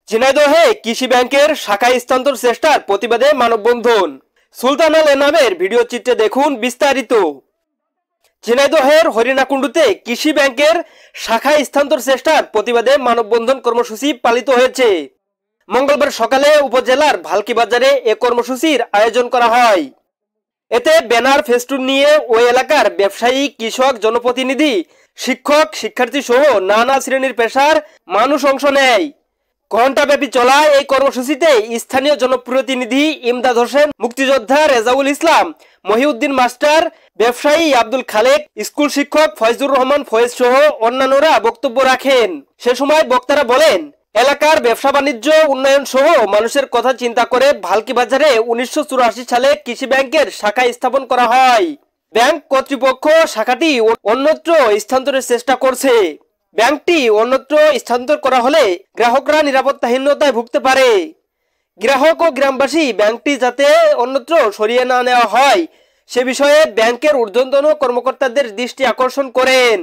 ঝিনাইদহে কৃষি ব্যাংকের শাখা স্থানান্তর চেষ্টার প্রতিবাদে মানববন্ধন। সুলতান আল এনামের ভিডিও চিত্রে দেখুন বিস্তারিত। ঝিনাইদহের হরিণাকুণ্ডুতে কৃষি ব্যাংকের শাখা স্থানান্তর চেষ্টার প্রতিবাদে মানববন্ধন কর্মসূচি পালিত হয়েছে। মঙ্গলবার সকালে উপজেলার ভালকি বাজারে এ কর্মসূচির আয়োজন করা হয়। এতে ব্যানার ফেস্টুন নিয়ে ওই এলাকার ব্যবসায়ী, কৃষক, জনপ্রতিনিধি, শিক্ষক, শিক্ষার্থী সহ নানা শ্রেণীর পেশার মানুষ অংশ নেয়। ঘণ্টাব্যাপী চলা এই কর্মসূচিতে স্থানীয় জনপ্রতিনিধি ইমদাদ হোসেন, মুক্তিযোদ্ধা রেজাউল ইসলাম, মহিউদ্দিন মাস্টার, ব্যবসায়ী আব্দুল খালেক, স্কুল শিক্ষক ফয়জুর রহমান ফয়েজ সহ অন্যান্যরা বক্তব্য রাখেন। সে সময় বক্তারা বলেন, এলাকার ব্যবসা বাণিজ্য উন্নয়ন সহ মানুষের কথা চিন্তা করে ভালকি বাজারে 1984 সালে কৃষি ব্যাংকের শাখা স্থাপন করা হয়। ব্যাংক কর্তৃপক্ষ শাখাটি অন্যত্র স্থানান্তরের চেষ্টা করছে। ব্যাংকটি অন্যত্র স্থানান্তর করা হলে গ্রাহকরা নিরাপত্তাহীনতায় ভুগতে পারে। গ্রাহক ও গ্রামবাসী ব্যাংকটি যাতে অন্যত্র সরিয়ে না নেওয়া হয় সে বিষয়ে ব্যাংকের ঊর্ধ্বতন কর্মকর্তাদের দৃষ্টি আকর্ষণ করেন।